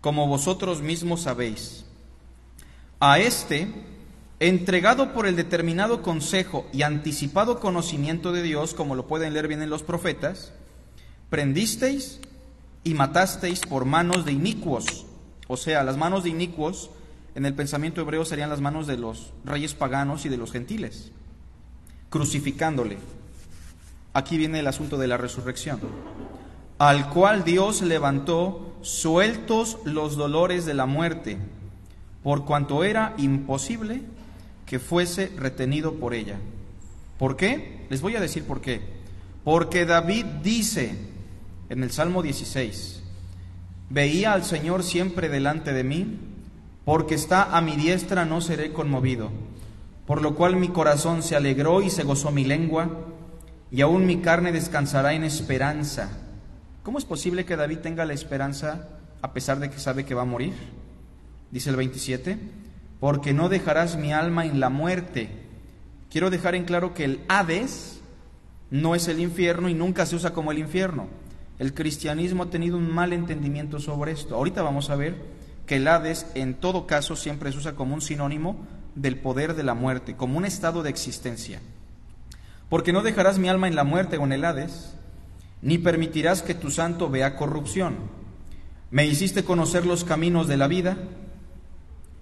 como vosotros mismos sabéis. A entregado por el determinado consejo y anticipado conocimiento de Dios, como lo pueden leer bien en los profetas, prendisteis y matasteis por manos de inicuos. O sea, las manos de inicuos en el pensamiento hebreo serían las manos de los reyes paganos y de los gentiles, crucificándole. Aquí viene el asunto de la resurrección. Al cual Dios levantó sueltos los dolores de la muerte, por cuanto era imposible que fuese retenido por ella. ¿Por qué? Les voy a decir por qué. Porque David dice en el Salmo 16: veía al Señor siempre delante de mí, porque está a mi diestra no seré conmovido. por lo cual mi corazón se alegró y se gozó mi lengua, y aún mi carne descansará en esperanza. ¿Cómo es posible que David tenga la esperanza a pesar de que sabe que va a morir? Dice el 27, porque no dejarás mi alma en la muerte. Quiero dejar en claro que el Hades no es el infierno y nunca se usa como el infierno. El cristianismo ha tenido un mal entendimiento sobre esto. Ahorita vamos a ver que el Hades en todo caso siempre se usa como un sinónimo del poder de la muerte, como un estado de existencia. Porque no dejarás mi alma en la muerte o en el Hades, ni permitirás que tu santo vea corrupción. Me hiciste conocer los caminos de la vida,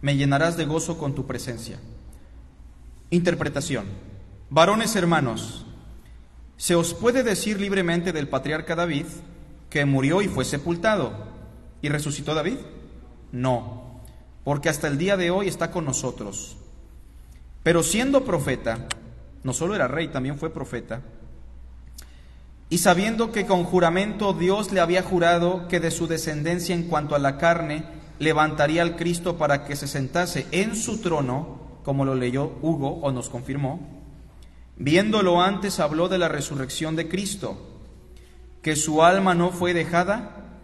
me llenarás de gozo con tu presencia. Interpretación. Varones hermanos, ¿se os puede decir libremente del patriarca David que murió y fue sepultado? ¿Y resucitó David? No, porque hasta el día de hoy está con nosotros. Pero siendo profeta, no solo era rey, también fue profeta, y sabiendo que con juramento Dios le había jurado que de su descendencia en cuanto a la carne levantaría al Cristo para que se sentase en su trono, como lo leyó Hugo o nos confirmó, viéndolo antes habló de la resurrección de Cristo, que su alma no fue dejada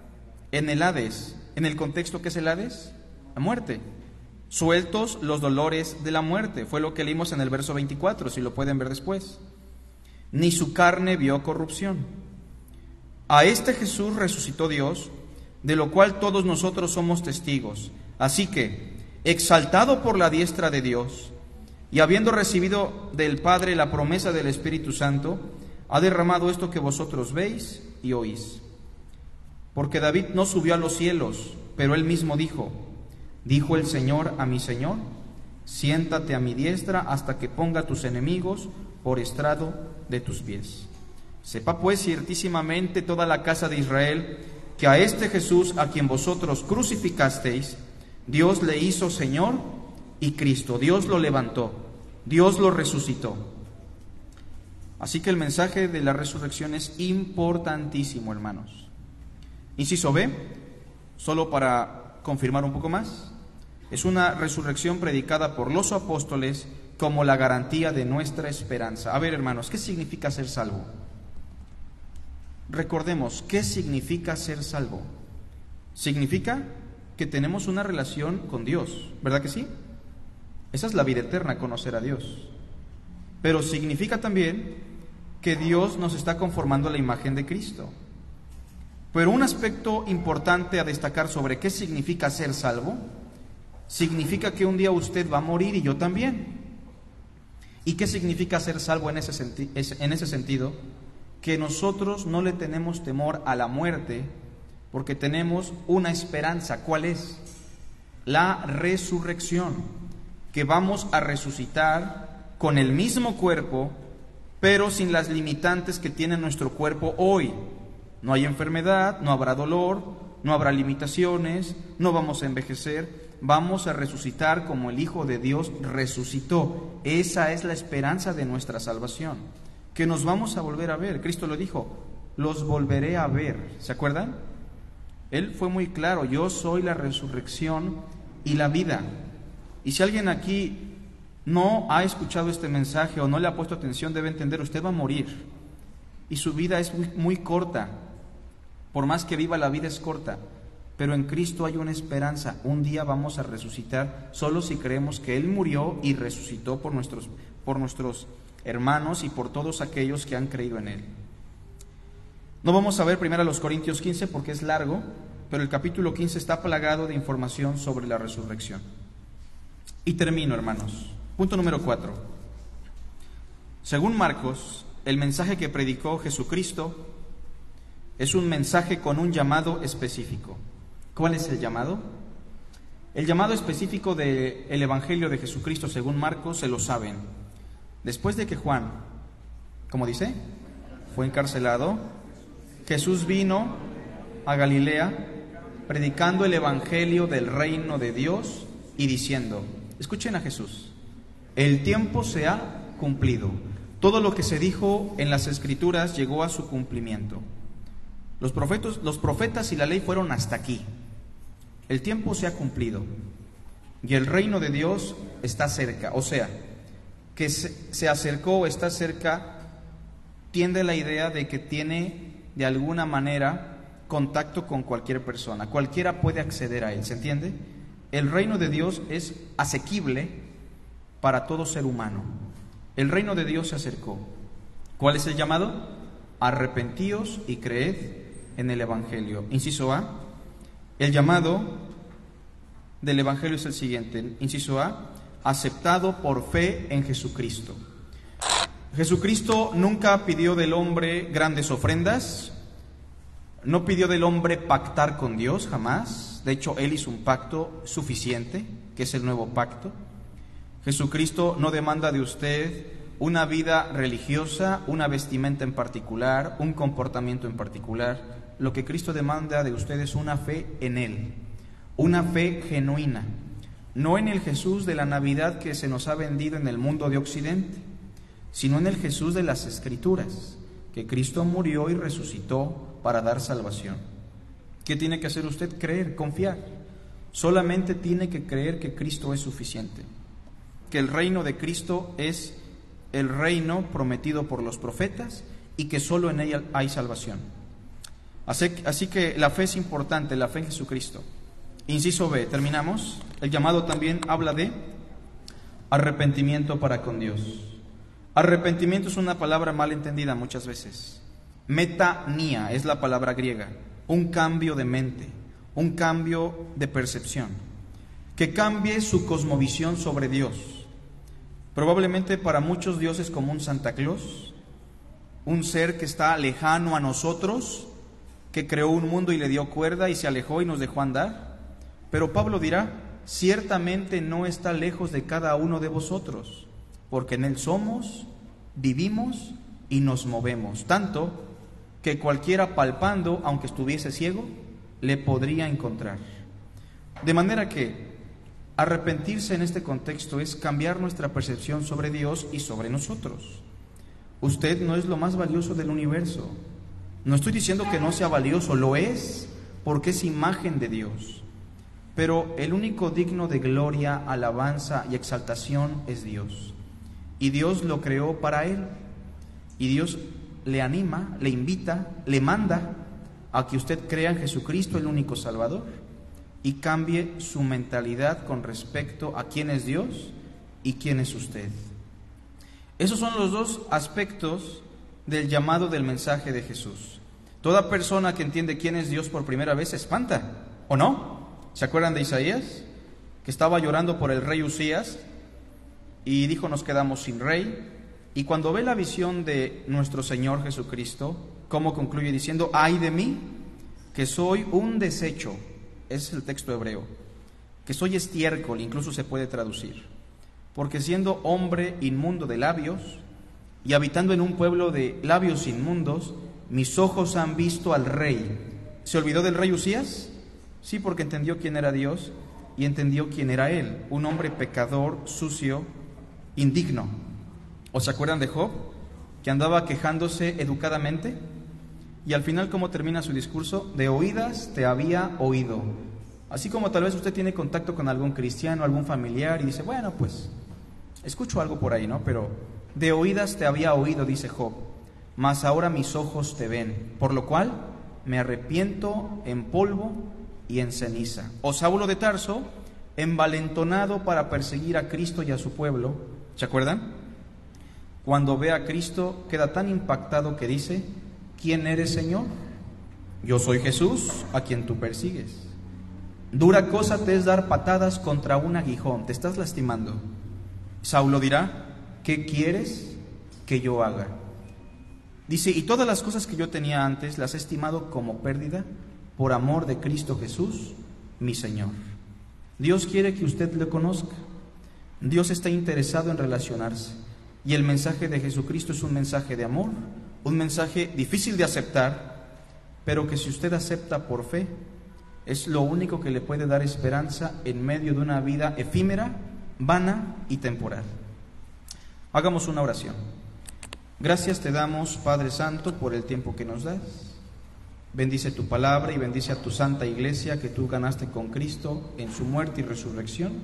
en el Hades. ¿En el contexto que es el Hades? La muerte. Sueltos los dolores de la muerte. Fue lo que leímos en el verso 24, si lo pueden ver después. Ni su carne vio corrupción. A este Jesús resucitó Dios, de lo cual todos nosotros somos testigos. Así que, exaltado por la diestra de Dios, y habiendo recibido del Padre la promesa del Espíritu Santo, ha derramado esto que vosotros veis y oís. Porque David no subió a los cielos, pero él mismo dijo el Señor a mi Señor, siéntate a mi diestra hasta que ponga tus enemigos por estrado de tus pies. Sepa pues ciertísimamente toda la casa de Israel, que a este Jesús a quien vosotros crucificasteis, Dios le hizo Señor y Cristo. Dios lo levantó, Dios lo resucitó. Así que el mensaje de la resurrección es importantísimo, hermanos. Inciso B, solo para confirmar un poco más, es una resurrección predicada por los apóstoles como la garantía de nuestra esperanza. A ver, hermanos, ¿qué significa ser salvo? Recordemos, ¿qué significa ser salvo? Significa que tenemos una relación con Dios, ¿verdad que sí? Esa es la vida eterna, conocer a Dios. Pero significa también que Dios nos está conformando a la imagen de Cristo. Pero un aspecto importante a destacar sobre qué significa ser salvo, significa que un día usted va a morir y yo también. ¿Y qué significa ser salvo en ese sentido? Que nosotros no le tenemos temor a la muerte porque tenemos una esperanza. ¿Cuál es? La resurrección, que vamos a resucitar con el mismo cuerpo, pero sin las limitantes que tiene nuestro cuerpo hoy. No hay enfermedad, no habrá dolor, no habrá limitaciones, no vamos a envejecer, vamos a resucitar como el Hijo de Dios resucitó. Esa es la esperanza de nuestra salvación, que nos vamos a volver a ver. Cristo lo dijo, los volveré a ver. ¿Se acuerdan? Él fue muy claro, yo soy la resurrección y la vida. Y si alguien aquí no ha escuchado este mensaje o no le ha puesto atención, debe entender, usted va a morir y su vida es muy corta. Por más que viva, la vida es corta, pero en Cristo hay una esperanza. Un día vamos a resucitar solo si creemos que Él murió y resucitó por nuestros hermanos y por todos aquellos que han creído en Él. No vamos a ver primero los Corintios 15 porque es largo, pero el capítulo 15 está plagado de información sobre la resurrección. Y termino, hermanos. Punto número 4. Según Marcos, el mensaje que predicó Jesucristo es un mensaje con un llamado específico. ¿Cuál es el llamado? El llamado específico del Evangelio de Jesucristo, según Marcos, se lo saben. Después de que Juan, ¿cómo dice?, fue encarcelado, Jesús vino a Galilea predicando el Evangelio del reino de Dios y diciendo, escuchen a Jesús, el tiempo se ha cumplido. Todo lo que se dijo en las Escrituras llegó a su cumplimiento. Los profetas y la ley fueron hasta aquí. El tiempo se ha cumplido y el reino de Dios está cerca. O sea, que se acercó, está cerca, tiende la idea de que tiene de alguna manera contacto con cualquier persona. Cualquiera puede acceder a él, ¿se entiende? El reino de Dios es asequible para todo ser humano. El reino de Dios se acercó. ¿Cuál es el llamado? Arrepentíos y creed en el Evangelio. Inciso A. El llamado del Evangelio es el siguiente. Inciso A. Aceptado por fe en Jesucristo. Jesucristo nunca pidió del hombre grandes ofrendas, no pidió del hombre pactar con Dios, jamás. De hecho, Él hizo un pacto suficiente, que es el nuevo pacto. Jesucristo no demanda de usted una vida religiosa, una vestimenta en particular, un comportamiento en particular. Lo que Cristo demanda de usted es una fe en Él, una fe genuina, no en el Jesús de la Navidad que se nos ha vendido en el mundo de Occidente, sino en el Jesús de las Escrituras, que Cristo murió y resucitó para dar salvación. ¿Qué tiene que hacer usted? Creer, confiar. Solamente tiene que creer que Cristo es suficiente, que el reino de Cristo es el reino prometido por los profetas y que solo en ella hay salvación. Así que la fe es importante, la fe en Jesucristo. Inciso B, terminamos. El llamado también habla de arrepentimiento para con Dios. Arrepentimiento es una palabra mal entendida muchas veces. Metania es la palabra griega, un cambio de mente, un cambio de percepción, que cambie su cosmovisión sobre Dios. Probablemente para muchos Dios es como un Santa Claus, un ser que está lejano a nosotros, que creó un mundo y le dio cuerda y se alejó y nos dejó andar. Pero Pablo dirá, ciertamente no está lejos de cada uno de vosotros, porque en Él somos, vivimos y nos movemos, tanto que cualquiera palpando, aunque estuviese ciego, le podría encontrar. De manera que arrepentirse en este contexto es cambiar nuestra percepción sobre Dios y sobre nosotros. Usted no es lo más valioso del universo. No estoy diciendo que no sea valioso, lo es, porque es imagen de Dios. Pero el único digno de gloria, alabanza y exaltación es Dios. Y Dios lo creó para Él. Y Dios le anima, le invita, le manda a que usted crea en Jesucristo, el único Salvador, y cambie su mentalidad con respecto a quién es Dios y quién es usted. Esos son los dos aspectos del llamado del mensaje de Jesús. Toda persona que entiende quién es Dios por primera vez se espanta, ¿o no? ¿Se acuerdan de Isaías? Que estaba llorando por el rey Usías y dijo, nos quedamos sin rey. Y cuando ve la visión de nuestro Señor Jesucristo, ¿cómo concluye? Diciendo, ay de mí, que soy un desecho. Ese es el texto hebreo. Que soy estiércol, incluso se puede traducir. Porque siendo hombre inmundo de labios y habitando en un pueblo de labios inmundos, mis ojos han visto al rey. ¿Se olvidó del rey Usías? Sí, porque entendió quién era Dios y entendió quién era él, un hombre pecador, sucio, indigno. ¿O se acuerdan de Job, que andaba quejándose educadamente? Y al final, ¿cómo termina su discurso? De oídas te había oído. Así como tal vez usted tiene contacto con algún cristiano, algún familiar, y dice, bueno, pues, escucho algo por ahí, ¿no? Pero de oídas te había oído, dice Job, mas ahora mis ojos te ven, por lo cual me arrepiento en polvo y en ceniza. O Saulo de Tarso, envalentonado para perseguir a Cristo y a su pueblo, ¿se acuerdan? Cuando ve a Cristo, queda tan impactado que dice, ¿quién eres, Señor? Yo soy Jesús, a quien tú persigues. Dura cosa te es dar patadas contra un aguijón, te estás lastimando. Saulo dirá, ¿qué quieres que yo haga? Dice, y todas las cosas que yo tenía antes las he estimado como pérdida por amor de Cristo Jesús, mi Señor. Dios quiere que usted le conozca. Dios está interesado en relacionarse. Y el mensaje de Jesucristo es un mensaje de amor, un mensaje difícil de aceptar, pero que si usted acepta por fe, es lo único que le puede dar esperanza en medio de una vida efímera, vana y temporal. Hagamos una oración. Gracias te damos, Padre Santo, por el tiempo que nos das. Bendice tu palabra y bendice a tu santa iglesia que tú ganaste con Cristo en su muerte y resurrección.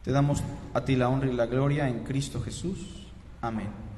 Te damos a ti la honra y la gloria en Cristo Jesús. Amén.